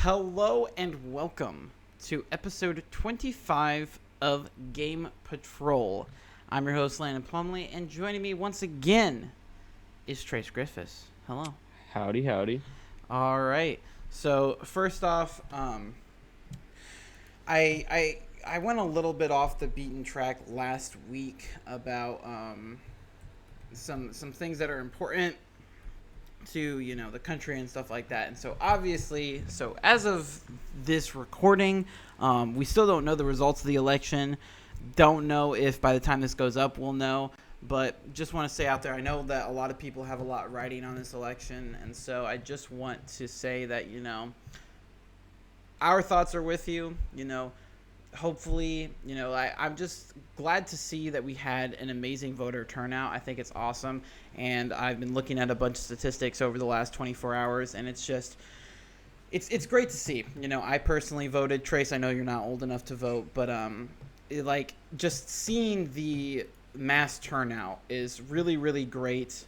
Hello and welcome to episode 25 of Game Patrol. I'm your host, Landon Plumley, and joining me once again is Trace Griffiths. Hello. Howdy, howdy. All right. So first off, I went a little bit off the beaten track last week about some things that are important to the country and stuff like that. And so obviously, as of this recording, we still don't know the results of the election. Don't know if by the time this goes up we'll know, but just want to say out there, I know that a lot of people have a lot riding on this election, and so I just want to say that our thoughts are with you. Hopefully, I'm just glad to see that we had an amazing voter turnout. I think it's awesome. And I've been looking at a bunch of statistics over the last 24 hours, and it's just, it's great to see. I personally voted. Trace, I know you're not old enough to vote, but just seeing the mass turnout is really, really great,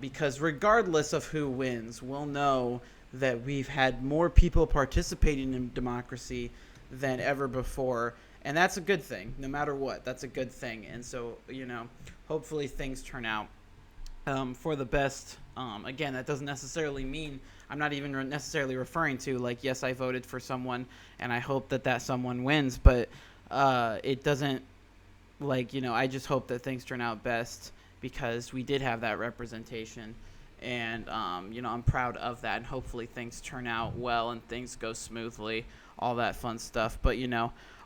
because regardless of who wins, we'll know that we've had more people participating in democracy than ever before, and that's a good thing. No matter what, that's a good thing. And so hopefully things turn out for the best. Again, that doesn't necessarily mean, I'm not even necessarily referring to yes, I voted for someone and I hope that someone wins, but it doesn't, I just hope that things turn out best because we did have that representation. And I'm proud of that, and hopefully things turn out well and things go smoothly, all that fun stuff. But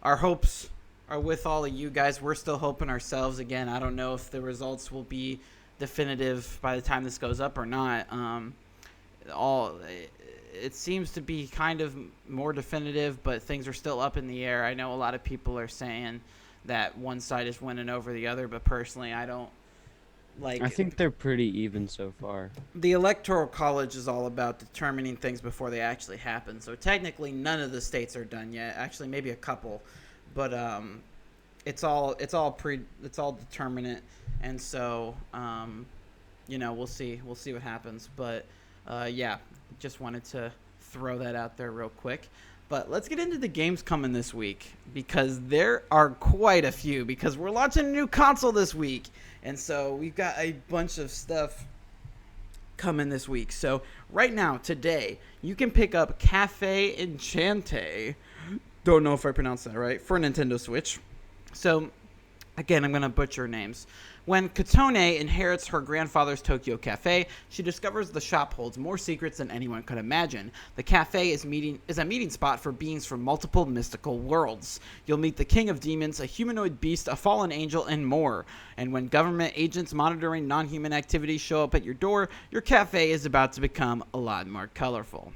our hopes are with all of you guys. We're still hoping ourselves. Again, I don't know if the results will be definitive by the time this goes up or not. It seems to be kind of more definitive, but things are still up in the air. I know a lot of people are saying that one side is winning over the other, but personally I don't. I think they're pretty even so far. The Electoral College is all about determining things before they actually happen. So technically, none of the states are done yet. Actually, maybe a couple, but it's all determinate, and so we'll see what happens. But yeah, just wanted to throw that out there real quick. But let's get into the games coming this week, because there are quite a few, because we're launching a new console this week. And so we've got a bunch of stuff coming this week. So right now, today, you can pick up Cafe Enchante. Don't know if I pronounced that right. For Nintendo Switch. So, again, I'm going to butcher names. When Katone inherits her grandfather's Tokyo Cafe, she discovers the shop holds more secrets than anyone could imagine. The cafe is a meeting spot for beings from multiple mystical worlds. You'll meet the King of Demons, a humanoid beast, a fallen angel, and more. And when government agents monitoring non-human activities show up at your door, your cafe is about to become a lot more colorful.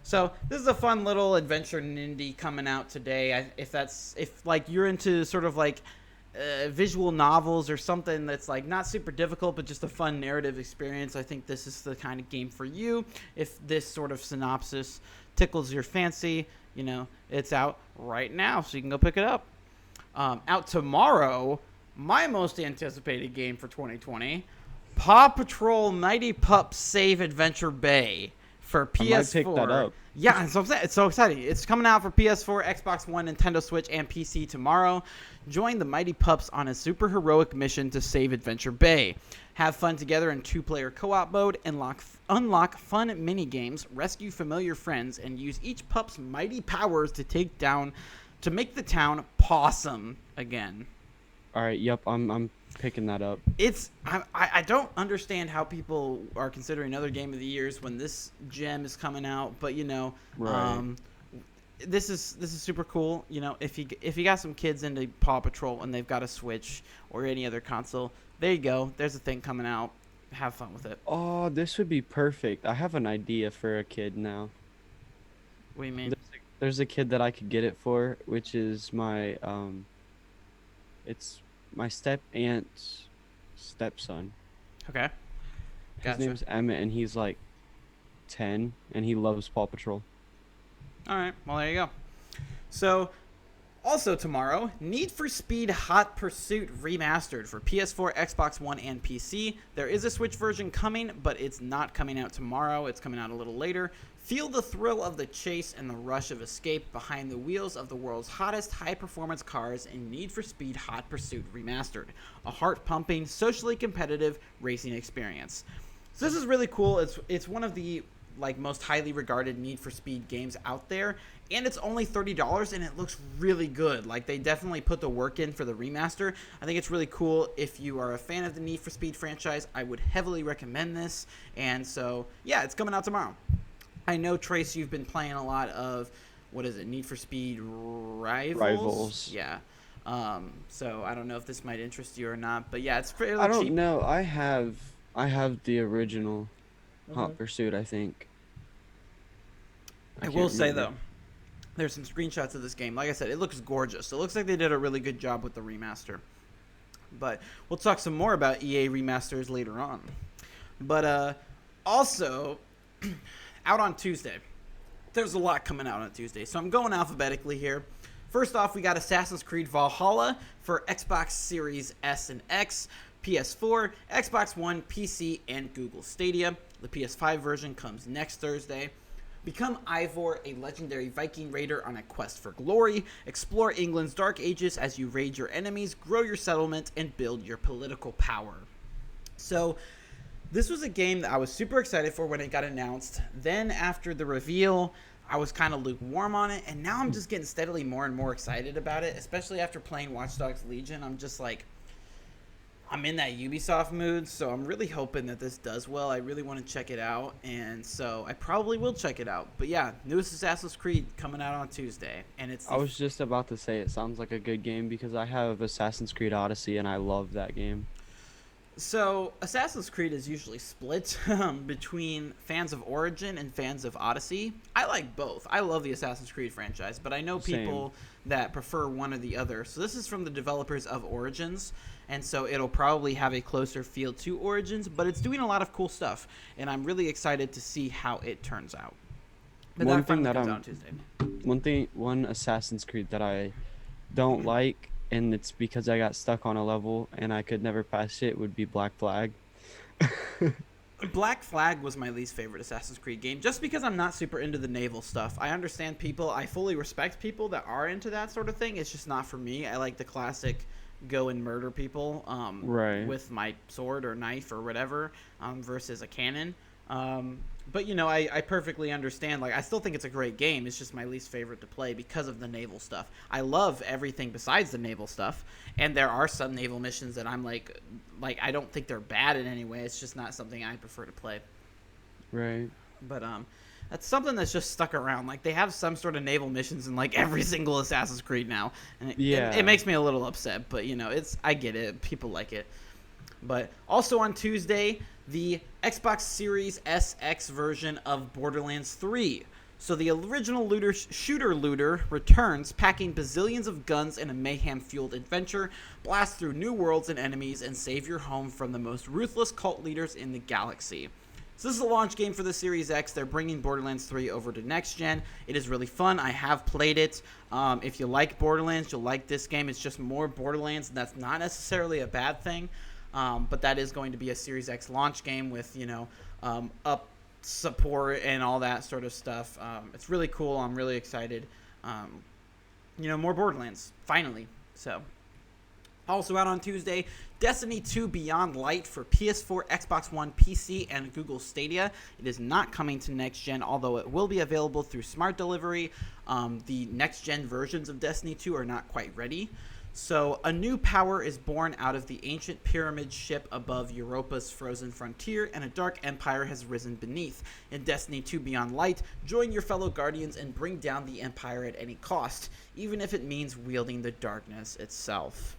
So this is a fun little adventure indie coming out today. If you're into sort of visual novels or something that's not super difficult but just a fun narrative experience, I think this is the kind of game for you. If this sort of synopsis tickles your fancy, it's out right now, so you can go pick it up. Out tomorrow, my most anticipated game for 2020, Paw Patrol Mighty Pups Save Adventure Bay for PS4. I might pick that up. Yeah, it's so exciting. It's coming out for PS4, Xbox One, Nintendo Switch, and PC tomorrow. Join the Mighty Pups on a super heroic mission to save Adventure Bay. Have fun together in 2-player co-op mode, unlock fun mini-games, rescue familiar friends, and use each pup's mighty powers to make the town pawsome again. All right, yep, I'm picking that up. I don't understand how people are considering other game of the years when this gem is coming out, but right. This is super cool. If you got some kids into Paw Patrol and they've got a Switch or any other console, there you go. There's a thing coming out. Have fun with it. Oh, this would be perfect. I have an idea for a kid now. What do you mean? There's a kid that I could get it for, which is my it's my step aunt's stepson. Okay. Gotcha. His name's Emmett, and he's 10, and he loves Paw Patrol. All right. Well, there you go. So, Also tomorrow, Need for Speed Hot Pursuit Remastered for PS4, Xbox One, and PC. There is a Switch version coming, but it's not coming out tomorrow. It's coming out a little later. Feel the thrill of the chase and the rush of escape behind the wheels of the world's hottest high-performance cars in Need for Speed Hot Pursuit Remastered, a heart-pumping, socially competitive racing experience. So this is really cool. It's one of the most highly regarded Need for Speed games out there, and it's only $30 and it looks really good. Like, they definitely put the work in for the remaster. I think it's really cool. If you are a fan of the Need for Speed franchise, I would heavily recommend this. And so yeah, it's coming out tomorrow. I know, Trace, you've been playing a lot of, what is it, Need for Speed Rivals? Yeah. So I don't know if this might interest you or not, but yeah, it's fairly cheap. I don't know. I have the original Hot Pursuit, I think. I will say, though, there's some screenshots of this game. Like I said, it looks gorgeous. It looks like they did a really good job with the remaster. But we'll talk some more about EA remasters later on. But also, out on Tuesday. There's a lot coming out on Tuesday, so I'm going alphabetically here. First off, we got Assassin's Creed Valhalla for Xbox Series S and X, PS4, Xbox One, PC, and Google Stadia. The PS5 version comes next Thursday. Become Ivor, a legendary Viking raider on a quest for glory. Explore England's dark ages as you raid your enemies, grow your settlement, and build your political power. So, this was a game that I was super excited for when it got announced. Then, after the reveal, I was kind of lukewarm on it, and now I'm just getting steadily more and more excited about it, especially after playing Watch Dogs Legion. I'm just like, I'm in that Ubisoft mood, so I'm really hoping that this does well. I really want to check it out, and so I probably will check it out. But yeah, newest Assassin's Creed coming out on Tuesday, and it's... I was just about to say it sounds like a good game because I have Assassin's Creed Odyssey, and I love that game. So, Assassin's Creed is usually split between fans of Origin and fans of Odyssey. I like both. I love the Assassin's Creed franchise, but I know people that prefer one or the other. So this is from the developers of Origins, and so it'll probably have a closer feel to Origins, but it's doing a lot of cool stuff, and I'm really excited to see how it turns out. But one Assassin's Creed that I don't like, and it's because I got stuck on a level and I could never pass it, would be Black Flag. Black Flag was my least favorite Assassin's Creed game, just because I'm not super into the naval stuff. I understand people, I fully respect people that are into that sort of thing. It's just not for me. I like the classic go and murder people with my sword or knife or whatever versus a cannon. But, you know, I perfectly understand. Like, I still think it's a great game. It's just my least favorite to play because of the naval stuff. I love everything besides the naval stuff. And there are some naval missions that I'm like I don't think they're bad in any way. It's just not something I prefer to play. Right. But that's something that's just stuck around. Like, they have some sort of naval missions in, like, every single Assassin's Creed now. And it makes me a little upset. But, you know, I get it. People like it. But also on Tuesday, the Xbox Series SX version of Borderlands 3. So the original shooter looter returns, packing bazillions of guns in a mayhem-fueled adventure, blast through new worlds and enemies, and save your home from the most ruthless cult leaders in the galaxy. So this is a launch game for the Series X. They're bringing Borderlands 3 over to next gen. It is really fun. I have played it. If you like Borderlands, you'll like this game. It's just more Borderlands, and that's not necessarily a bad thing. But that is going to be a Series X launch game with, you know, up support and all that sort of stuff. It's really cool. I'm really excited. You know, more Borderlands, finally. So, also out on Tuesday, Destiny 2 Beyond Light for PS4, Xbox One, PC, and Google Stadia. It is not coming to next gen, although it will be available through Smart Delivery. The next gen versions of Destiny 2 are not quite ready. So, a new power is born out of the ancient pyramid ship above Europa's frozen frontier, and a dark empire has risen beneath. In Destiny 2 Beyond Light, join your fellow Guardians and bring down the empire at any cost, even if it means wielding the darkness itself.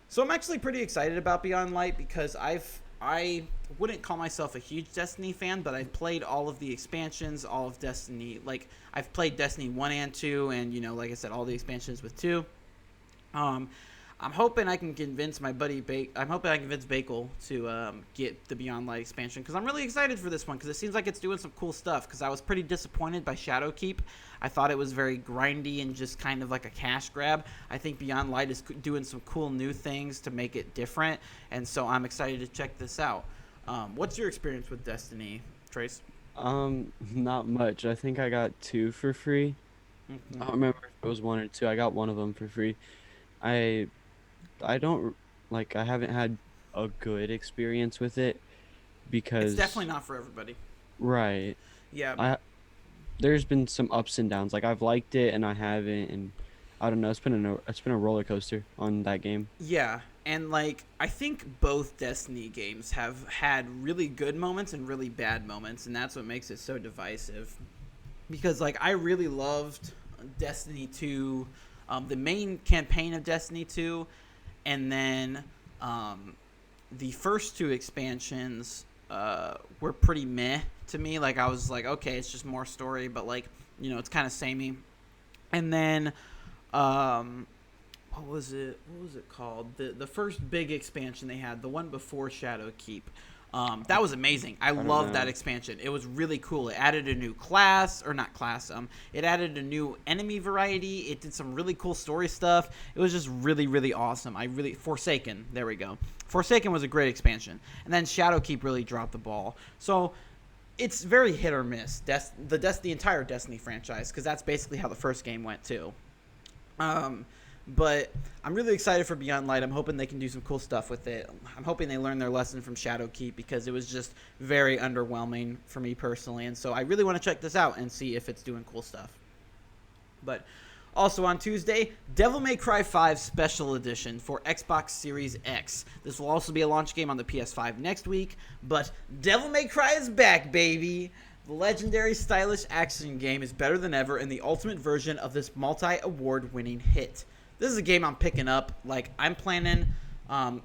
So, I'm actually pretty excited about Beyond Light because I wouldn't call myself a huge Destiny fan, but I've played all of the expansions, all of Destiny. Like, I've played Destiny 1 and 2, and, you know, like I said, all the expansions with 2. I'm hoping I can convince my buddy I'm hoping I can convince Bakel to get the Beyond Light expansion, because I'm really excited for this one, because it seems like it's doing some cool stuff. Because I was pretty disappointed by Shadowkeep. I thought it was very grindy and just kind of like a cash grab. I think Beyond Light is doing some cool new things to make it different, and so I'm excited to check this out. What's your experience with Destiny, Trace? Not much. I think I got 2 for free. I don't remember if it was 1 or 2. I got one of them for free. I I don't like I haven't had a good experience with it It's because definitely not for everybody. right. Yeah, I there's been some ups and downs. Like I've liked it and I haven't, and I don't know, it's been a roller coaster on that game. yeah, and like I think both Destiny games have had really good moments and really bad moments, and that's what makes it so divisive. Because like I really loved Destiny 2, the main campaign of Destiny 2, and then the first 2 expansions were pretty meh to me. Like I was like, okay, it's just more story, but like it's kind of samey. And then what was it? What was it called? The first big expansion they had, the one before Shadowkeep. That was amazing. I don't loved that know. expansion. It was really cool. It added a new class, or not class. It added a new enemy variety. It did some really cool story stuff. It was just really, really awesome. Forsaken. There we go. Forsaken was a great expansion, and then Shadowkeep really dropped the ball. So it's very hit or miss. The entire Destiny franchise, because that's basically how the first game went too. But I'm really excited for Beyond Light. I'm hoping they can do some cool stuff with it. I'm hoping they learn their lesson from Shadowkeep, because it was just very underwhelming for me personally. And so I really want to check this out and see if it's doing cool stuff. But also on Tuesday, Devil May Cry 5 Special Edition for Xbox Series X. This will also be a launch game on the PS5 next week. But Devil May Cry is back, baby! The legendary stylish action game is better than ever in the ultimate version of this multi-award winning hit. This is a game I'm picking up. Like, I'm planning, I'm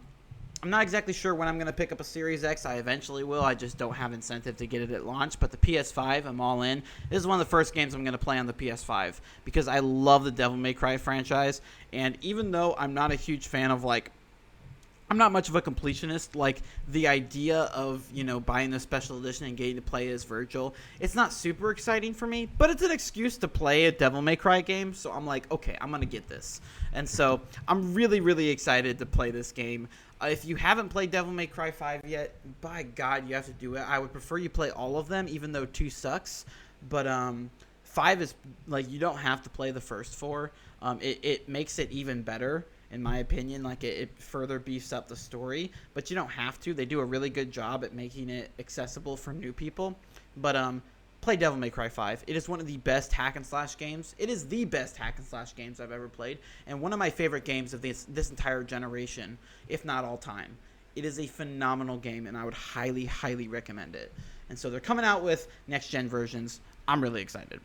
not exactly sure when I'm going to pick up a Series X. I eventually will. I just don't have incentive to get it at launch. But the PS5, I'm all in. This is one of the first games I'm going to play on the PS5, because I love the Devil May Cry franchise. And even though I'm not a huge fan of, like, I'm not much of a completionist. Like, the idea of, buying the special edition and getting to play as Virgil, it's not super exciting for me, but it's an excuse to play a Devil May Cry game, so I'm like, okay, I'm going to get this. And so I'm really, really excited to play this game. If you haven't played Devil May Cry 5 yet, by God, you have to do it. I would prefer you play all of them, even though 2 sucks. But 5 is, like, you don't have to play the first 4. It makes it even better, in my opinion. Like, it further beefs up the story, but you don't have to. They do a really good job at making it accessible for new people. But play Devil May Cry 5. It is one of the best hack and slash games. It is the best hack and slash games I've ever played, and one of my favorite games of this entire generation, if not all time. It is a phenomenal game, and I would highly, highly recommend it. And so they're coming out with next gen versions. I'm really excited.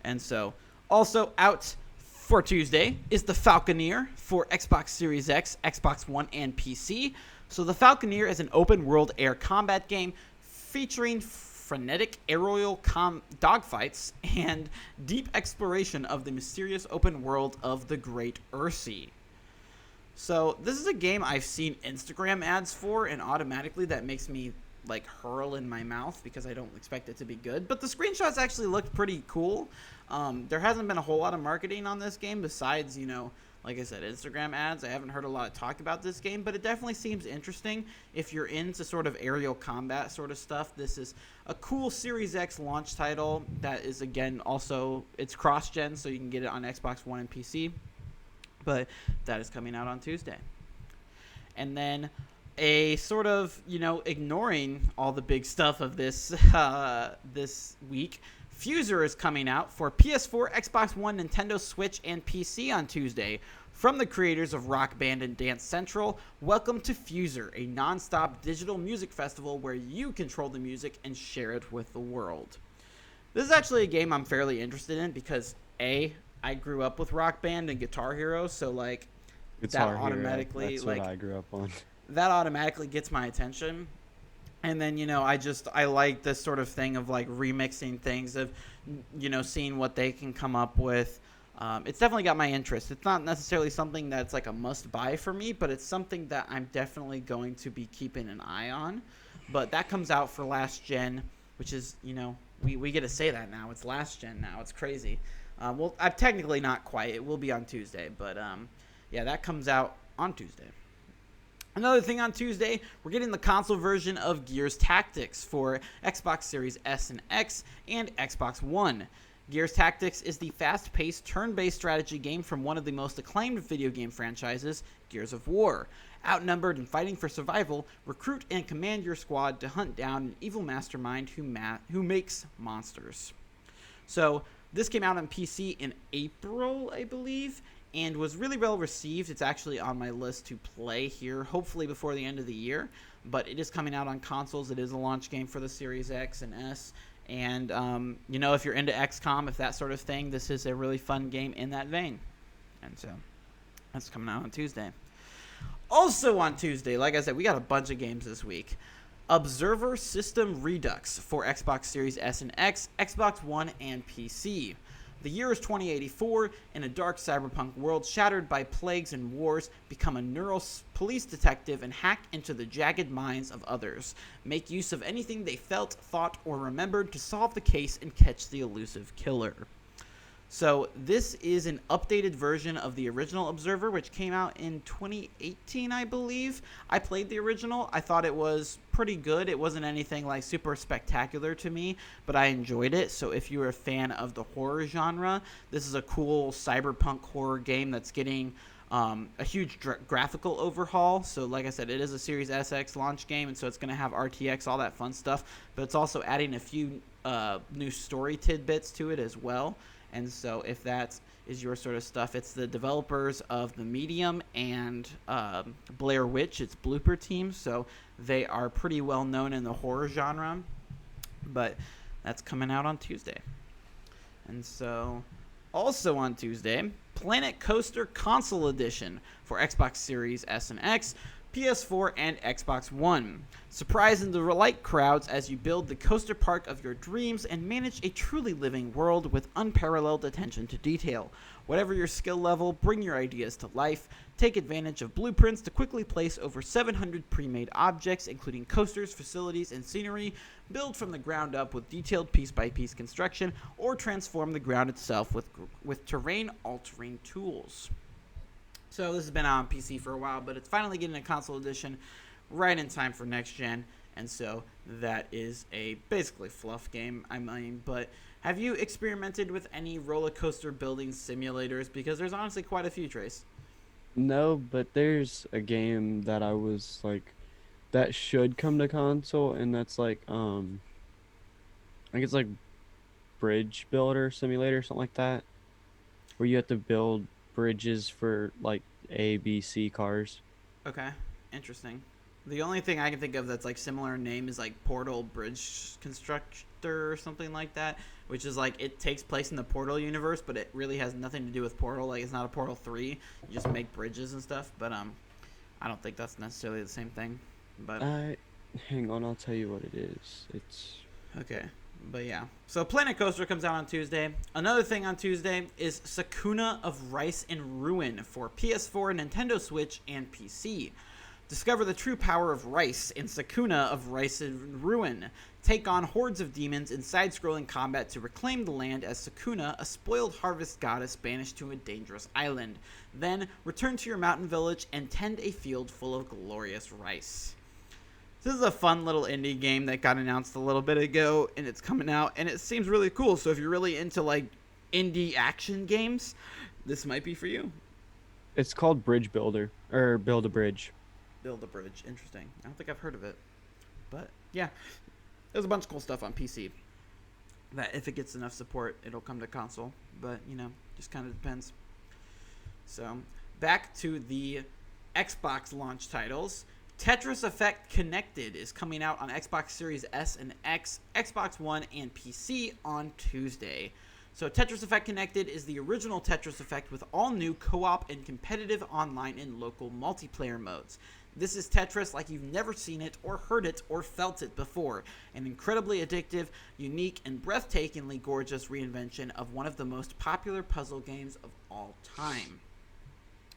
And so also out for Tuesday is the Falconer for Xbox Series X, Xbox One, and PC. So the Falconer is an open-world air combat game featuring frenetic aerial dogfights and deep exploration of the mysterious open world of the Great Ursi. So this is a game I've seen Instagram ads for, and automatically that makes me like hurl in my mouth because I don't expect it to be good. But the screenshots actually looked pretty cool. There hasn't been a whole lot of marketing on this game besides, like I said, Instagram ads. I haven't heard a lot of talk about this game, but it definitely seems interesting. If you're into sort of aerial combat sort of stuff, this is a cool Series X launch title that is, again, also, it's cross-gen, so you can get it on Xbox One and PC. But that is coming out on Tuesday. And then a sort of, ignoring all the big stuff of this this week, Fuser is coming out for PS4, Xbox One, Nintendo Switch, and PC on Tuesday. From the creators of Rock Band and Dance Central, welcome to Fuser, a non-stop digital music festival where you control the music and share it with the world. This is actually a game I'm fairly interested in because, A, I grew up with Rock Band and Guitar Hero, so, like, Guitar that Hero, automatically, that's like, what I grew up on. that automatically gets my attention. And then, I like this sort of thing of, like, remixing things, of, seeing what they can come up with. It's definitely got my interest. It's not necessarily something that's like a must-buy for me, but it's something that I'm definitely going to be keeping an eye on. But that comes out for last gen, which is, we get to say that now. It's last gen now. It's crazy. Well, I'm technically not quite. It will be on Tuesday, but yeah, that comes out on Tuesday. Another thing on Tuesday, we're getting the console version of Gears Tactics for Xbox Series S and X and Xbox One. Gears Tactics is the fast-paced, turn-based strategy game from one of the most acclaimed video game franchises, Gears of War. Outnumbered and fighting for survival, recruit and command your squad to hunt down an evil mastermind who makes monsters. So, this came out on PC in April, I believe, and was really well received. It's actually on my list to play here, hopefully before the end of the year, but it is coming out on consoles. It is a launch game for the Series X and S. And, if you're into XCOM, if that sort of thing, this is a really fun game in that vein. And so, that's coming out on Tuesday. Also on Tuesday, like I said, we got a bunch of games this week. Observer System Redux for Xbox Series S and X, Xbox One, and PC. The year is 2084. In a dark cyberpunk world shattered by plagues and wars, become a neural police detective and hack into the jagged minds of others. Make use of anything they felt, thought, or remembered to solve the case and catch the elusive killer. So this is an updated version of the original Observer, which came out in 2018, I believe. I played the original. I thought it was pretty good. It wasn't anything like super spectacular to me, but I enjoyed it. So if you're a fan of the horror genre, this is a cool cyberpunk horror game that's getting a huge graphical overhaul. So like I said, it is a Series SX launch game, and so it's going to have RTX, all that fun stuff. But it's also adding a few new story tidbits to it as well. And so if that is your sort of stuff, it's the developers of The Medium and Blair Witch. It's Blooper Team, so they are pretty well known in the horror genre. But that's coming out on Tuesday. And so also on Tuesday, Planet Coaster Console Edition for Xbox Series S and X, PS4, and Xbox One. Surprise and delight crowds as you build the coaster park of your dreams and manage a truly living world with unparalleled attention to detail. Whatever your skill level, bring your ideas to life. Take advantage of blueprints to quickly place over 700 pre-made objects, including coasters, facilities, and scenery. Build from the ground up with detailed piece-by-piece construction, or transform the ground itself with terrain-altering tools. So this has been on PC for a while, but it's finally getting a console edition right in time for next gen. And so that is a basically fluff game, I mean. But have you experimented with any roller coaster building simulators? Because there's honestly quite a few, Trace. No, but there's a game that I was like, that should come to console, and that's like, I think it's like Bridge Builder Simulator, something like that, where you have to build bridges for like A, B, C cars. Okay, interesting. The only thing I can think of that's like similar in name is like Portal Bridge Constructor or something like that, which is like it takes place in the Portal universe, but it really has nothing to do with Portal. Like it's not a Portal 3. You just make bridges and stuff, but I don't think that's necessarily the same thing. But hang on, I'll tell you what it is. It's okay. But yeah, so Planet Coaster comes out on Tuesday. Another thing on Tuesday is Sakuna of Rice and Ruin for PS4, Nintendo Switch, and PC. Discover the true power of Rice in Sakuna of Rice and Ruin. Take on hordes of demons in side-scrolling combat to reclaim the land as Sakuna, a spoiled harvest goddess banished to a dangerous island. Then, return to your mountain village and tend a field full of glorious rice. This is a fun little indie game that got announced a little bit ago, and it's coming out, and it seems really cool. So if you're really into like indie action games, this might be for you. It's called Bridge Builder, or Build a Bridge. Build a Bridge. Interesting. I don't think I've heard of it. But yeah, there's a bunch of cool stuff on PC that if it gets enough support, it'll come to console. But, just kind of depends. So back to the Xbox launch titles. Tetris Effect Connected is coming out on Xbox Series S and X, Xbox One, and PC on Tuesday. So Tetris Effect Connected is the original Tetris Effect with all new co-op and competitive online and local multiplayer modes. This is Tetris like you've never seen it or heard it or felt it before. An incredibly addictive, unique, and breathtakingly gorgeous reinvention of one of the most popular puzzle games of all time.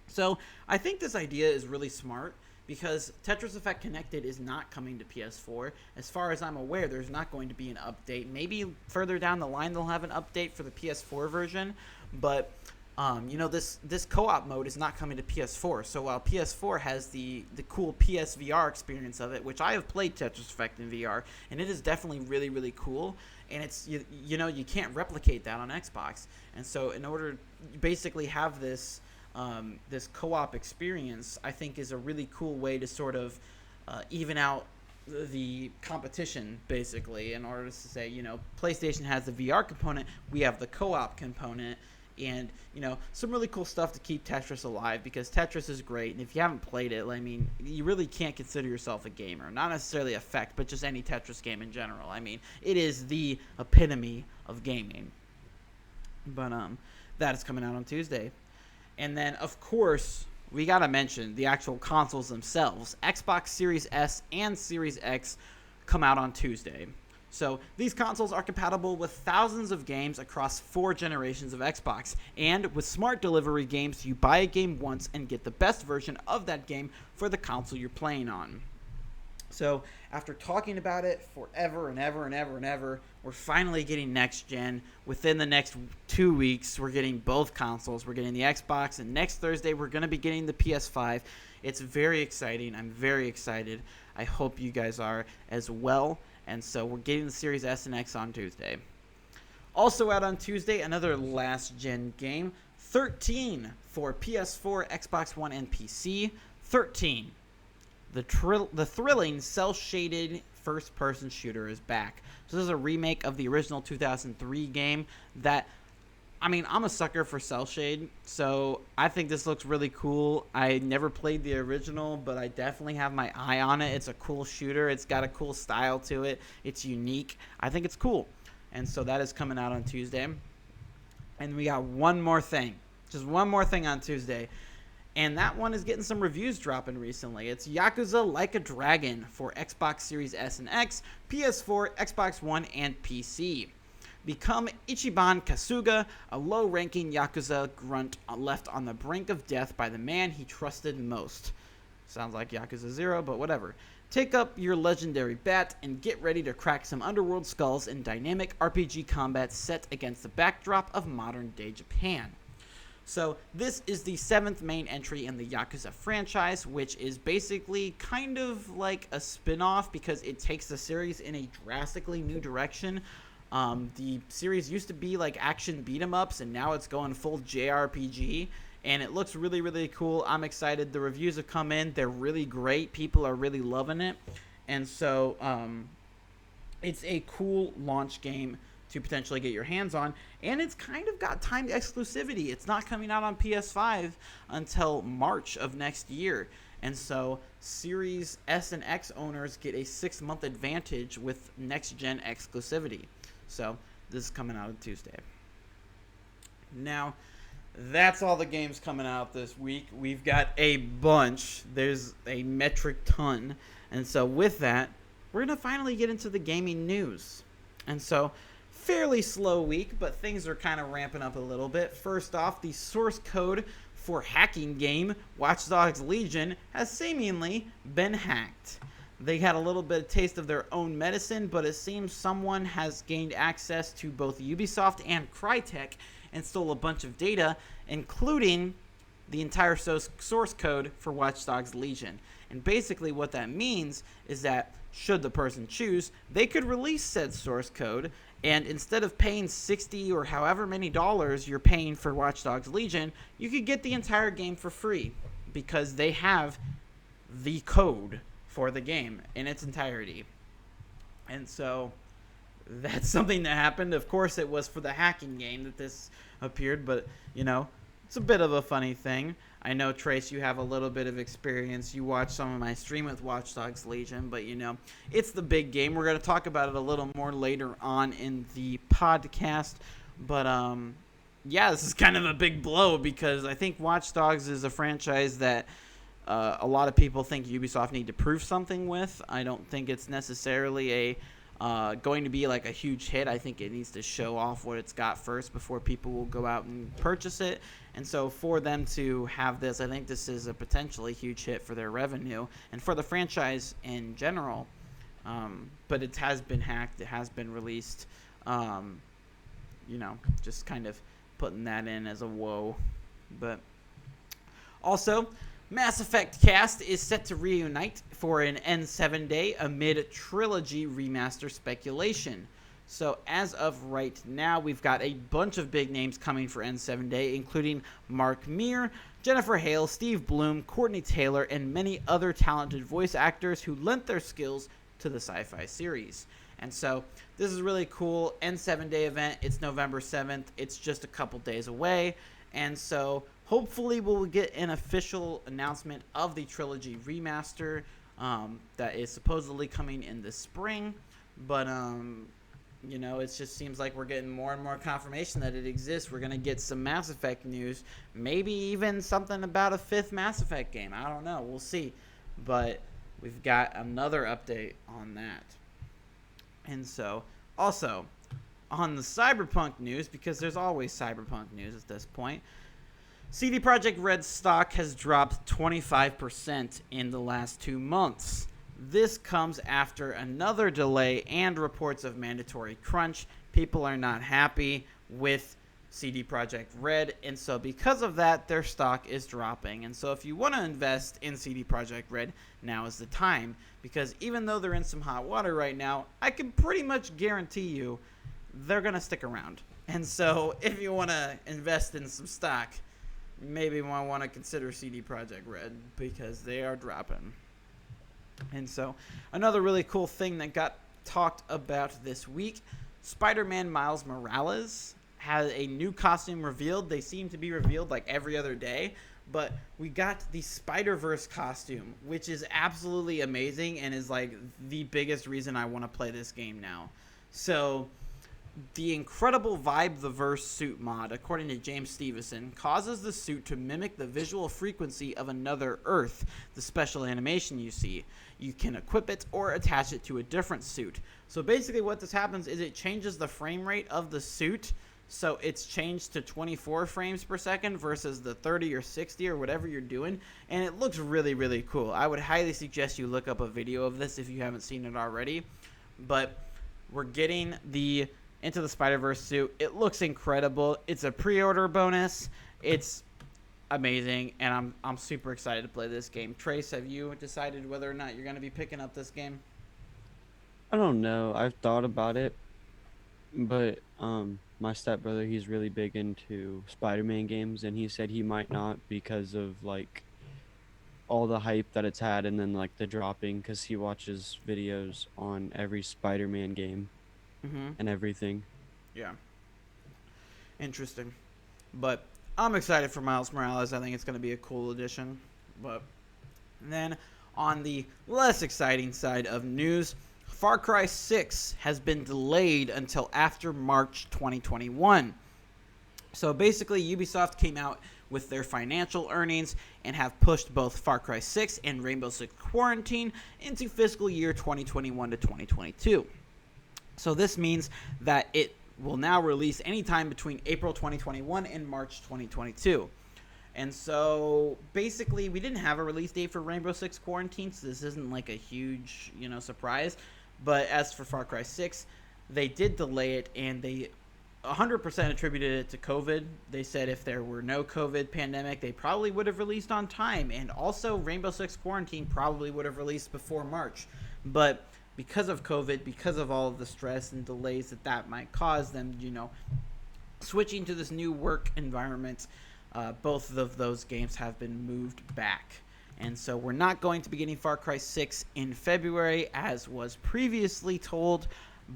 So I think this idea is really smart because Tetris Effect Connected is not coming to PS4. As far as I'm aware, there's not going to be an update. Maybe further down the line they'll have an update for the PS4 version, but this co-op mode is not coming to PS4. So while PS4 has the cool PSVR experience of it, which I have played Tetris Effect in VR, and it is definitely really, really cool, and it's you can't replicate that on Xbox. And so in order to basically have this co-op experience, I think is a really cool way to sort of even out the competition, basically, in order to say, PlayStation has the VR component, we have the co-op component, and some really cool stuff to keep Tetris alive, because Tetris is great, and if you haven't played it, I mean, you really can't consider yourself a gamer. Not necessarily Effect, but just any Tetris game in general. I mean, it is the epitome of gaming. But that is coming out on Tuesday. And then, of course, we got to mention the actual consoles themselves. Xbox Series S and Series X come out on Tuesday. So these consoles are compatible with thousands of games across 4 generations of Xbox. And with smart delivery games, you buy a game once and get the best version of that game for the console you're playing on. So after talking about it forever and ever and ever and ever, we're finally getting next gen. Within the next 2 weeks, we're getting both consoles. We're getting the Xbox, and next Thursday, we're going to be getting the PS5. It's very exciting. I'm very excited. I hope you guys are as well. And so we're getting the Series S and X on Tuesday. Also out on Tuesday, another last-gen game, 13 for PS4, Xbox One, and PC. 13. The thrilling, cel-shaded first-person shooter is back. So this is a remake of the original 2003 game that, I mean, I'm a sucker for cel-shade, so I think this looks really cool. I never played the original, but I definitely have my eye on it. It's a cool shooter. It's got a cool style to it. It's unique. I think it's cool. And so that is coming out on Tuesday. And we got one more thing. Just one more thing on Tuesday. And that one is getting some reviews dropping recently. It's Yakuza Like a Dragon for Xbox Series S and X, PS4, Xbox One, and PC. Become Ichiban Kasuga, a low-ranking Yakuza grunt left on the brink of death by the man he trusted most. Sounds like Yakuza 0, but whatever. Take up your legendary bat and get ready to crack some underworld skulls in dynamic RPG combat set against the backdrop of modern-day Japan. So this is the 7th main entry in the Yakuza franchise, which is basically kind of like a spin-off because it takes the series in a drastically new direction. The series used to be like action beat-em-ups, and now it's going full JRPG, and it looks really, really cool. I'm excited. The reviews have come in. They're really great. People are really loving it. And so it's a cool launch game to potentially get your hands on, and it's kind of got timed exclusivity. It's not coming out on PS5 until March of next year, and so Series S and X owners get a 6-month advantage with next-gen exclusivity. So this is coming out on Tuesday. Now, that's all the games coming out this week. We've got a bunch. There's a metric ton, and so with that, we're going to finally get into the gaming news. And so fairly slow week, but things are kind of ramping up a little bit. First off, the source code for hacking game Watch Dogs Legion has seemingly been hacked. They had a little bit of taste of their own medicine, but it seems someone has gained access to both Ubisoft and Crytek and stole a bunch of data, including the entire source code for Watch Dogs Legion. And basically what that means is that, should the person choose, they could release said source code, and instead of paying $60 or however many dollars you're paying for Watch Dogs Legion, you could get the entire game for free because they have the code for the game in its entirety. And so that's something that happened. Of course, it was for the hacking game that this appeared, but, it's a bit of a funny thing. I know, Trace, you have a little bit of experience. You watch some of my stream with Watch Dogs Legion, but, it's the big game. We're going to talk about it a little more later on in the podcast. But, this is kind of a big blow because I think Watch Dogs is a franchise that a lot of people think Ubisoft need to prove something with. I don't think it's necessarily going to be like a huge hit. I think it needs to show off what it's got first before people will go out and purchase it. And so for them to have this, I think this is a potentially huge hit for their revenue and for the franchise in general. But it has been hacked. It has been released. Just kind of putting that in as a woe. But also, Mass Effect cast is set to reunite for an N7 day amid trilogy remaster speculation. So as of right now, we've got a bunch of big names coming for N7 day, including Mark Meer, Jennifer Hale, Steve Bloom, Courtney Taylor, and many other talented voice actors who lent their skills to the sci-fi series. And so this is really cool. N7 day event. It's November 7th. It's just a couple days away. And so hopefully we'll get an official announcement of the trilogy remaster that is supposedly coming in the spring. But, it just seems like we're getting more and more confirmation that it exists. We're going to get some Mass Effect news. Maybe even something about a 5th Mass Effect game. I don't know. We'll see. But we've got another update on that. And so, also, on the Cyberpunk news, because there's always Cyberpunk news at this point, CD Projekt Red's stock has dropped 25% in the last 2 months. This comes after another delay and reports of mandatory crunch. People are not happy with CD Projekt Red, and so because of that, their stock is dropping. And so if you want to invest in CD Projekt Red, now is the time, because even though they're in some hot water right now, I can pretty much guarantee you they're going to stick around. And so if you want to invest in some stock, maybe you might want to consider CD Projekt Red, because they are dropping. And so another really cool thing that got talked about this week, Spider-Man Miles Morales had a new costume revealed. They seem to be revealed like every other day, but we got the Spider-Verse costume, which is absolutely amazing and is like the biggest reason I want to play this game now. So the incredible Vibe the Verse suit mod, according to James Stevenson, causes the suit to mimic the visual frequency of another Earth, the special animation you see. You can equip it or attach it to a different suit. So basically what this happens is it changes the frame rate of the suit. So it's changed to 24 frames per second versus the 30 or 60 or whatever you're doing. And it looks really, really cool. I would highly suggest you look up a video of this if you haven't seen it already. But we're getting the Into the Spider-Verse suit. It looks incredible. It's a pre-order bonus. It's amazing. And I'm super excited to play this game. Trace, have you decided whether or not you're going to be picking up this game? I don't know. I've thought about it, but my stepbrother, he's really big into Spider-Man games, and he said he might not because of like all the hype that it's had, and then like the dropping, because he watches videos on every Spider-Man game and everything. Yeah. Interesting. But I'm excited for Miles Morales. I think it's going to be a cool addition. But then on the less exciting side of news, Far Cry 6 has been delayed until after March 2021. So basically, Ubisoft came out with their financial earnings and have pushed both Far Cry 6 and Rainbow Six Quarantine into fiscal year 2021 to 2022. So this means that it will now release anytime between April 2021 and March 2022. And so basically, we didn't have a release date for Rainbow Six Quarantine, so this isn't like a huge, surprise. But as for Far Cry 6, they did delay it, and they 100% attributed it to COVID. They said if there were no COVID pandemic, they probably would have released on time. And also, Rainbow Six Quarantine probably would have released before March. But because of COVID, because of all of the stress and delays that might cause them, switching to this new work environment, both of those games have been moved back. And so we're not going to be getting Far Cry 6 in February, as was previously told,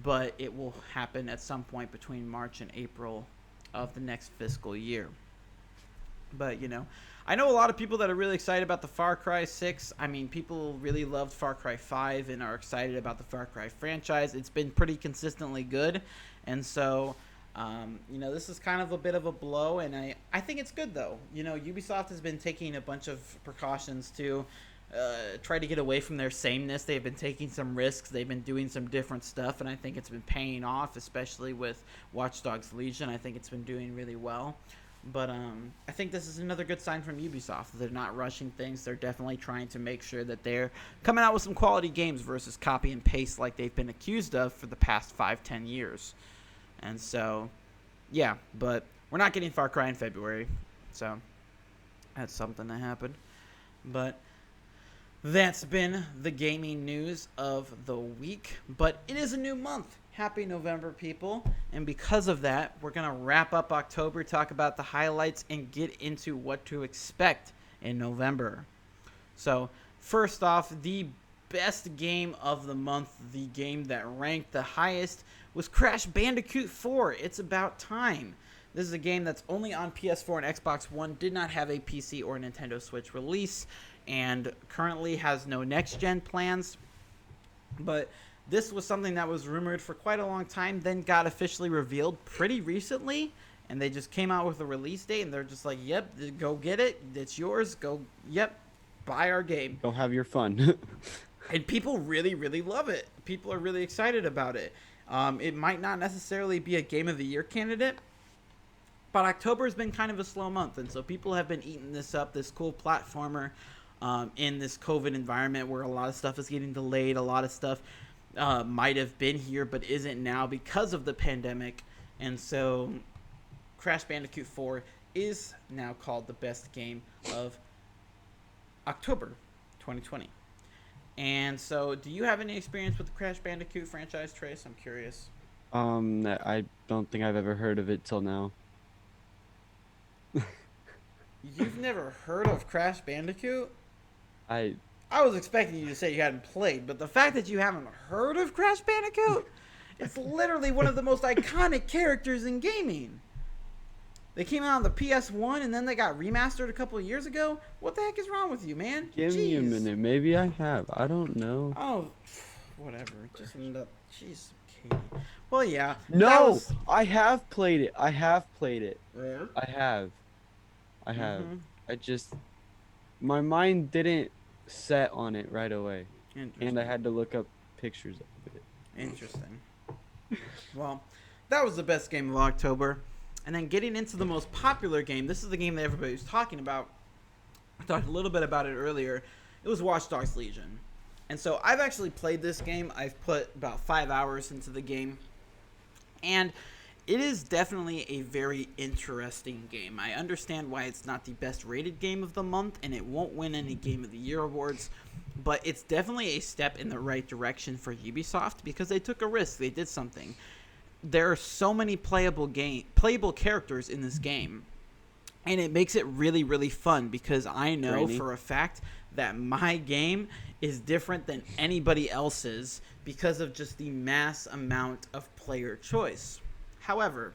but it will happen at some point between March and April of the next fiscal year. But, I know a lot of people that are really excited about the Far Cry 6. I mean, people really loved Far Cry 5 and are excited about the Far Cry franchise. It's been pretty consistently good. And so This is kind of a bit of a blow, and I think it's good though. Ubisoft has been taking a bunch of precautions to try to get away from their sameness. They've been taking some risks. They've been doing some different stuff, and I think it's been paying off, especially with Watch Dogs Legion. I think it's been doing really well. But I think this is another good sign from Ubisoft. They're not rushing things. They're definitely trying to make sure that they're coming out with some quality games versus copy and paste like they've been accused of for the past 5-10 years. And so, yeah, but we're not getting Far Cry in February. So that's something that happened. But that's been the gaming news of the week. But it is a new month. Happy November, people. And because of that, we're going to wrap up October, talk about the highlights, and get into what to expect in November. So, first off, the best game of the month, the game that ranked the highest, was Crash Bandicoot 4. It's about time. This is a game that's only on PS4 and Xbox One, did not have a PC or Nintendo Switch release, and currently has no next-gen plans. But this was something that was rumored for quite a long time, then got officially revealed pretty recently, and they just came out with a release date, and they're just like, yep, go get it, it's yours, buy our game. Go have your fun. And people really, really love it. People are really excited about it. It might not necessarily be a Game of the Year candidate, but October has been kind of a slow month, and so people have been eating this up, this cool platformer, in this COVID environment where a lot of stuff is getting delayed, a lot of stuff might have been here but isn't now because of the pandemic. And so Crash Bandicoot 4 is now called the best game of October 2020. And so, do you have any experience with the Crash Bandicoot franchise, Trace? I'm curious. I don't think I've ever heard of it till now. You've never heard of Crash Bandicoot? I was expecting you to say you hadn't played, but the fact that you haven't heard of Crash Bandicoot, it's literally one of the most iconic characters in gaming. They came out on the PS1 and then they got remastered a couple of years ago. What the heck is wrong with you, man? Give me a minute. Maybe I have. I don't know. Oh, whatever. Just ended up. Jeez, Katie. Well, yeah. No, I have played it. I have played it. Yeah? I have. Mhm. I just, my mind didn't set on it right away, and I had to look up pictures of it. Interesting. Well, that was the best game of October. And then getting into the most popular game, this is the game that everybody was talking about. I talked a little bit about it earlier. It was Watch Dogs Legion. And so I've actually played this game. I've put about 5 hours into the game. And it is definitely a very interesting game. I understand why it's not the best rated game of the month, and it won't win any Game of the Year awards. But it's definitely a step in the right direction for Ubisoft because they took a risk. They did something. There are so many playable characters in this game, and it makes it really, really fun because I know for a fact that my game is different than anybody else's because of just the mass amount of player choice. However,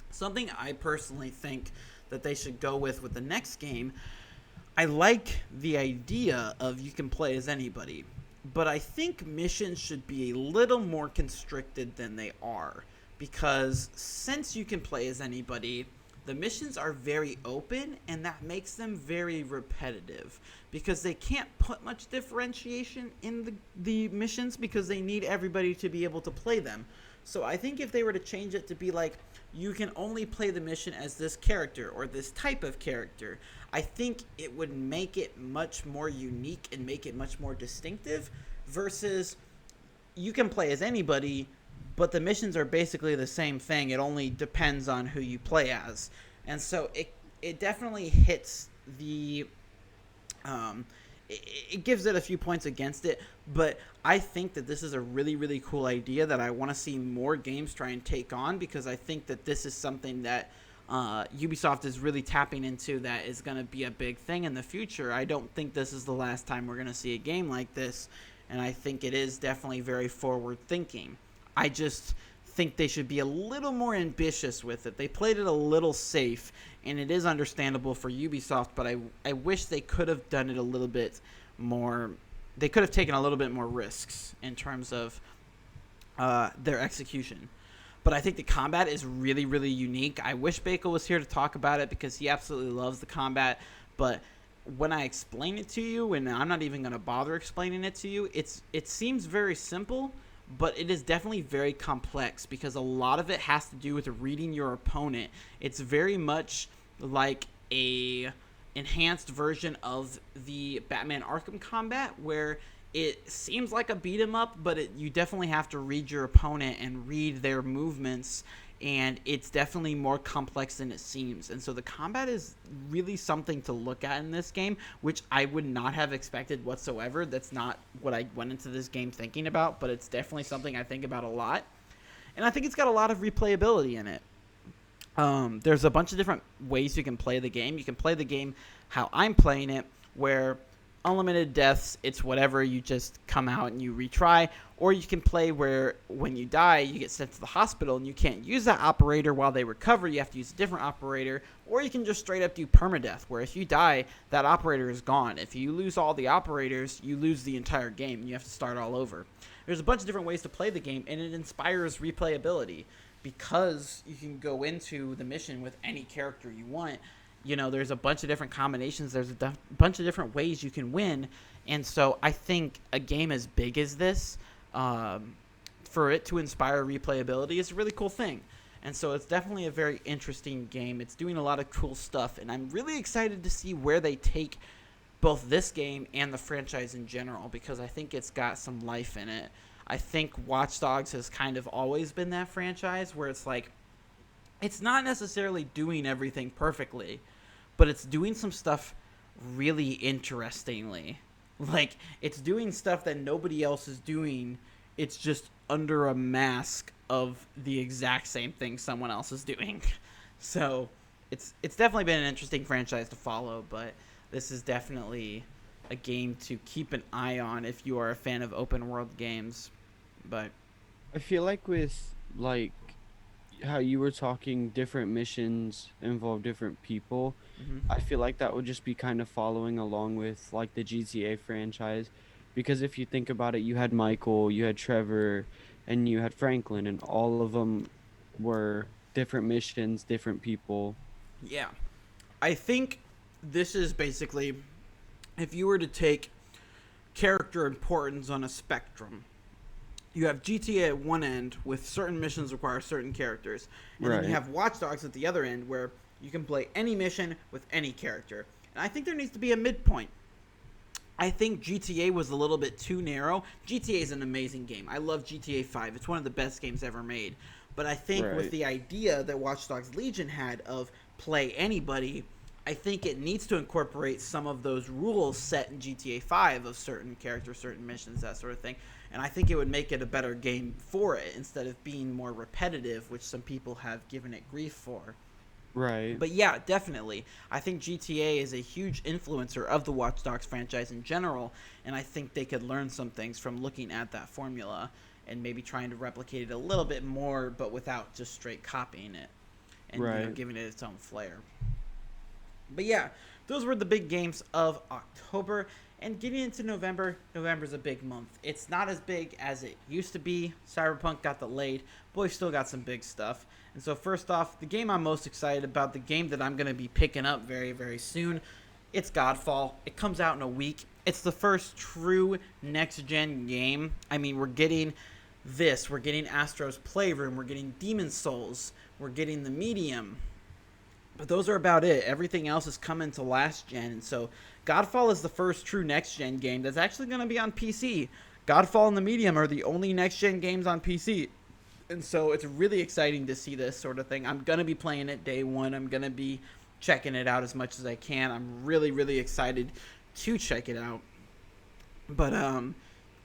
something I personally think that they should go with the next game, I like the idea of you can play as anybody. But I think missions should be a little more constricted than they are. Because since you can play as anybody, the missions are very open, and that makes them very repetitive. Because they can't put much differentiation in the missions because they need everybody to be able to play them. So I think if they were to change it to be like, you can only play the mission as this character or this type of character, I think it would make it much more unique and make it much more distinctive versus you can play as anybody, but the missions are basically the same thing. It only depends on who you play as. And so it definitely hits the it gives it a few points against it, but I think that this is a really, really cool idea that I want to see more games try and take on because I think that this is something that Ubisoft is really tapping into that is going to be a big thing in the future. I don't think this is the last time we're going to see a game like this, and I think it is definitely very forward-thinking. I just think they should be a little more ambitious with it. They played it a little safe, and it is understandable for Ubisoft, but I wish they could have done it a little bit more. They could have taken a little bit more risks in terms of their execution. but I think the combat is really, really unique. I wish Bako was here to talk about it because he absolutely loves the combat, but when I explain it to you, and I'm not even going to bother explaining it to you, it seems very simple, but it is definitely very complex because a lot of it has to do with reading your opponent. It's very much like a enhanced version of the Batman Arkham combat where it seems like a beat 'em up, but you definitely have to read your opponent and read their movements, and it's definitely more complex than it seems. And so the combat is really something to look at in this game, which I would not have expected whatsoever. That's not what I went into this game thinking about, but it's definitely something I think about a lot. And I think it's got a lot of replayability in it. There's a bunch of different ways you can play the game. You can play the game how I'm playing it, where unlimited deaths, it's whatever, you just come out and you retry. Or you can play where when you die, you get sent to the hospital and you can't use that operator while they recover. You have to use a different operator. Or you can just straight up do permadeath, where if you die, that operator is gone. If you lose all the operators, you lose the entire game and you have to start all over. There's a bunch of different ways to play the game, and it inspires replayability because you can go into the mission with any character you want. You know, there's a bunch of different combinations. There's a bunch of different ways you can win. And so I think a game as big as this, for it to inspire replayability is a really cool thing. And so it's definitely a very interesting game. It's doing a lot of cool stuff. And I'm really excited to see where they take both this game and the franchise in general, because I think it's got some life in it. I think Watch Dogs has kind of always been that franchise where it's like, it's not necessarily doing everything perfectly, but it's doing some stuff really interestingly. Like, it's doing stuff that nobody else is doing. It's just under a mask of the exact same thing someone else is doing. So it's definitely been an interesting franchise to follow, but this is definitely a game to keep an eye on if you are a fan of open world games. But I feel like with like how you were talking, different missions involve different people. I feel like that would just be kind of following along with like the GTA franchise, because if you think about it, you had Michael, you had Trevor, and you had Franklin, and all of them were different missions, different people. yeah, I think this is basically, if you were to take character importance on a spectrum, you have GTA at one end with certain missions require certain characters. And then you have Watch Dogs at the other end where you can play any mission with any character. And I think there needs to be a midpoint. I think GTA was a little bit too narrow. GTA is an amazing game. I love GTA 5. It's one of the best games ever made. But I think with the idea that Watch Dogs Legion had of play anybody, I think it needs to incorporate some of those rules set in GTA 5 of certain characters, certain missions, that sort of thing. And I think it would make it a better game for it instead of being more repetitive, which some people have given it grief for. Right. But yeah, definitely. I think GTA is a huge influencer of the Watch Dogs franchise in general, and I think they could learn some things from looking at that formula and maybe trying to replicate it a little bit more, but without just straight copying it and you know, giving it its own flair. But yeah, those were the big games of October. And getting into November, November's a big month. It's not as big as it used to be. Cyberpunk got delayed, but we've still got some big stuff. And so first off, the game I'm most excited about, the game that I'm going to be picking up very, very soon, it's Godfall. It comes out in a week. It's the first true next-gen game. I mean, we're getting this. We're getting Astro's Playroom. We're getting Demon's Souls. We're getting The Medium. But those are about it. Everything else is coming to last gen. And so Godfall is the first true next-gen game that's actually going to be on PC. Godfall and The Medium are the only next-gen games on PC. And so it's really exciting to see this sort of thing. I'm going to be playing it day one. I'm going to be checking it out as much as I can. I'm really, really excited to check it out. But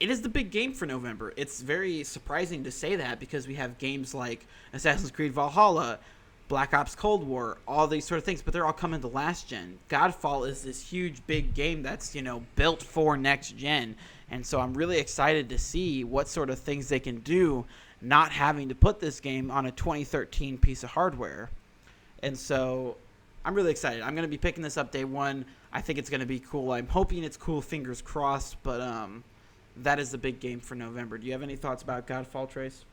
it is the big game for November. It's very surprising to say that because we have games like Assassin's Creed Valhalla, Black Ops Cold War, all these sort of things, but they're all coming to last gen. Godfall is this huge, big game that's, you know, built for next gen. And so I'm really excited to see what sort of things they can do not having to put this game on a 2013 piece of hardware. And so I'm really excited. I'm going to be picking this up day one. I think it's going to be cool. I'm hoping it's cool, fingers crossed, but that is the big game for November. Do you have any thoughts about Godfall, Trace?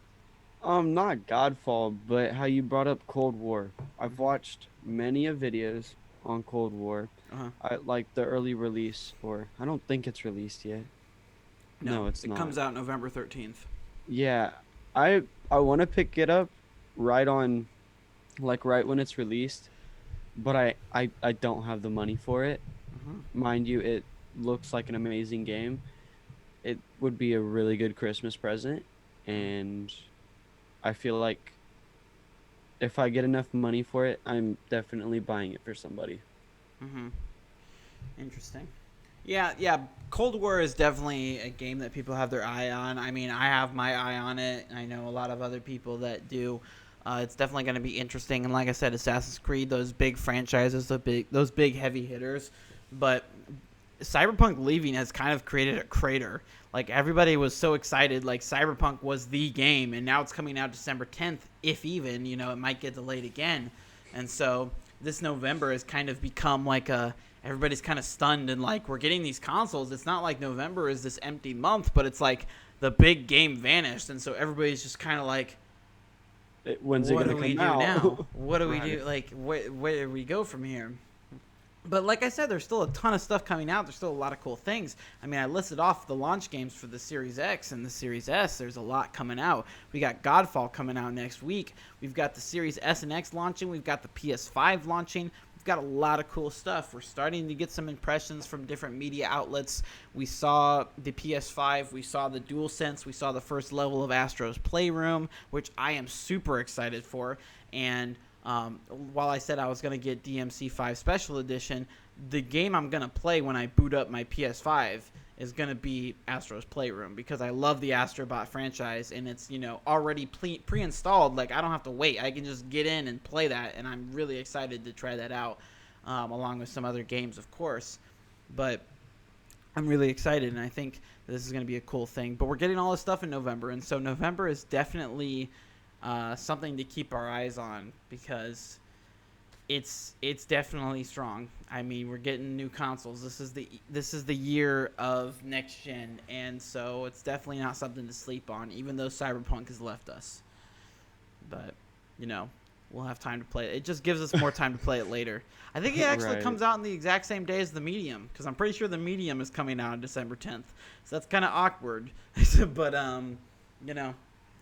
Not Godfall, but how you brought up Cold War. I've Hmm. watched many of videos on Cold War. Uh-huh. I like the early release, or I don't think it's released yet. No, No, it's it not. comes out November 13th. Yeah, I want to pick it up right on, like right when it's released, but I don't have the money for it. Hmm. Mind you, it looks like an amazing game. It would be a really good Christmas present, and I feel like if I get enough money for it, I'm definitely buying it for somebody. Hmm. Interesting. Yeah, yeah. Cold War is definitely a game that people have their eye on. I mean, I have my eye on it. I know a lot of other people that do. It's definitely going to be interesting. And like I said, Assassin's Creed, those big franchises, those big heavy hitters. But Cyberpunk leaving has kind of created a crater. Like everybody was so excited, like Cyberpunk was the game, and now it's coming out December 10th, if even. It might get delayed again, and so this November has kind of become like a everybody's kind of stunned and like we're getting these consoles. It's not like November is this empty month, but it's like the big game vanished, and so everybody's just kind of like, When's it what gonna do we come do now? out? What do we Right. do? Like, where do we go from here? But like I said, there's still a ton of stuff coming out. There's still a lot of cool things. I mean, I listed off the launch games for the Series X and the Series S. There's a lot coming out. We got Godfall coming out next week. We've got the Series S and X launching. We've got the PS5 launching. We've got a lot of cool stuff. We're starting to get some impressions from different media outlets. We saw the PS5. We saw the DualSense. We saw the first level of Astro's Playroom, which I am super excited for. And while I said I was going to get DMC5 Special Edition, the game I'm going to play when I boot up my PS5 is going to be Astro's Playroom because I love the Astrobot franchise and it's, already pre-installed. Like, I don't have to wait. I can just get in and play that, and I'm really excited to try that out along with some other games, of course. But I'm really excited, and I think this is going to be a cool thing. But we're getting all this stuff in November, and so November is definitely something to keep our eyes on because it's definitely strong. I mean, we're getting new consoles. This is the year of next gen, and so it's definitely not something to sleep on. Even though Cyberpunk has left us, but you know, we'll have time to play it. It just gives us more time to play it later. I think it actually Right. comes out in the exact same day as the Medium because I'm pretty sure the Medium is coming out on December 10th. So that's kind of awkward, but you know,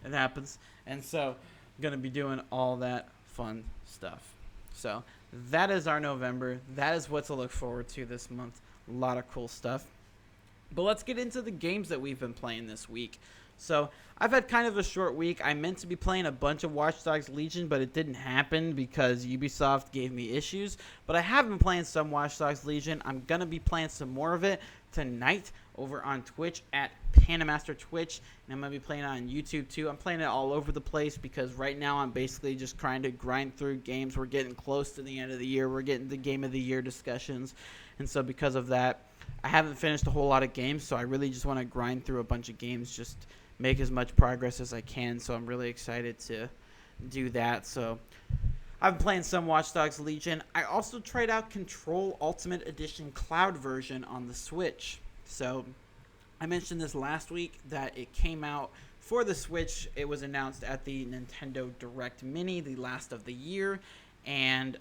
it happens, and so I'm gonna be doing all that fun stuff. So that is our November. That is what to look forward to this month. A lot of cool stuff. But let's get into the games that we've been playing this week. So I've had kind of a short week. I meant to be playing a bunch of Watch Dogs Legion, but it didn't happen because Ubisoft gave me issues. But I have been playing some Watch Dogs Legion. I'm going to be playing some more of it tonight over on Twitch at Panamaster Twitch. And I'm going to be playing it on YouTube too. I'm playing it all over the place because right now I'm basically just trying to grind through games. We're getting close to the end of the year. We're getting the Game of the Year discussions. And so because of that, I haven't finished a whole lot of games, so I really just want to grind through a bunch of games, just make as much progress as I can. So I'm really excited to do that. So I've been playing some Watch Dogs Legion. I also tried out Control Ultimate Edition Cloud version on the Switch. So I mentioned this last week that it came out for the Switch. It was announced at the Nintendo Direct Mini, the last of the year, and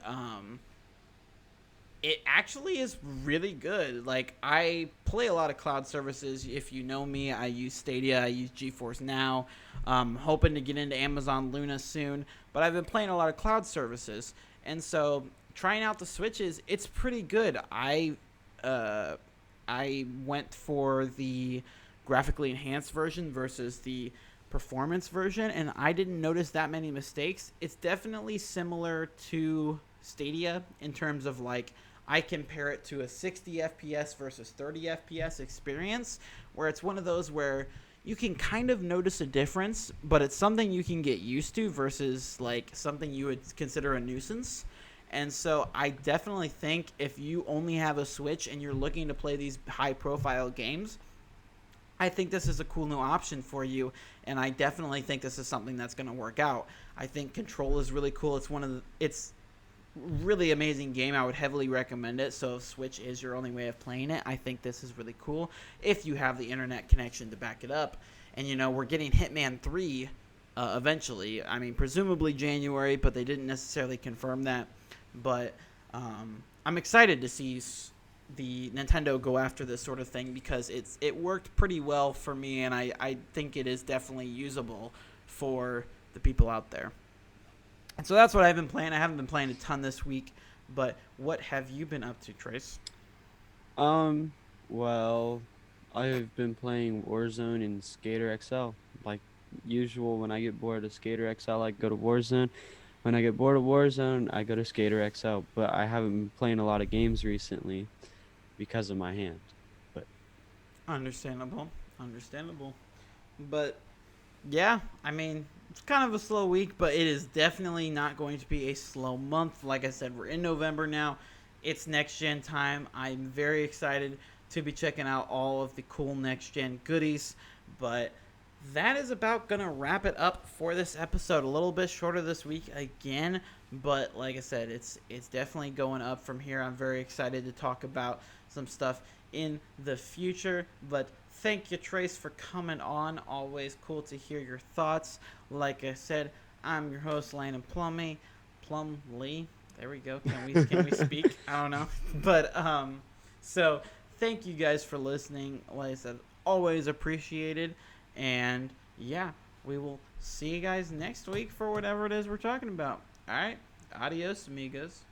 it actually is really good. Like, I play a lot of cloud services. If you know me, I use Stadia, I use GeForce Now. Hoping to get into Amazon Luna soon, but I've been playing a lot of cloud services, and so trying out the Switches, it's pretty good. I went for the graphically enhanced version versus the performance version, and I didn't notice that many mistakes. It's definitely similar to Stadia in terms of like I compare it to a 60 FPS versus 30 FPS experience, where it's one of those where you can kind of notice a difference, but it's something you can get used to versus like something you would consider a nuisance. And so I definitely think if you only have a Switch and you're looking to play these high profile games, I think this is a cool new option for you, and I definitely think this is something that's going to work out. I think Control is really cool. It's really amazing game. I would heavily recommend it. So if Switch is your only way of playing it, I think this is really cool if you have the internet connection to back it up. And we're getting Hitman 3 eventually. I mean, presumably January, but they didn't necessarily confirm that. But I'm excited to see the Nintendo go after this sort of thing because it worked pretty well for me, and I think it is definitely usable for the people out there. And so that's what I've been playing. I haven't been playing a ton this week, but what have you been up to, Trace? Well, I've been playing Warzone and Skater XL. Like usual, when I get bored of Skater XL, I go to Warzone. When I get bored of Warzone, I go to Skater XL. But I haven't been playing a lot of games recently because of my hand. But Understandable. Understandable. But yeah, I mean, it's kind of a slow week, but it is definitely not going to be a slow month. Like I said, we're in November now. It's next gen time. I'm very excited to be checking out all of the cool next gen goodies. But that is about going to wrap it up for this episode. A little bit shorter this week again, but like I said, it's definitely going up from here. I'm very excited to talk about some stuff in the future. But thank you, Trace, for coming on. Always cool to hear your thoughts. Like I said, I'm your host, Landon Plumlee. There we go. Can we speak? I don't know. But so thank you guys for listening. Like I said, always appreciated. And yeah, we will see you guys next week for whatever it is we're talking about. All right. Adios, amigos.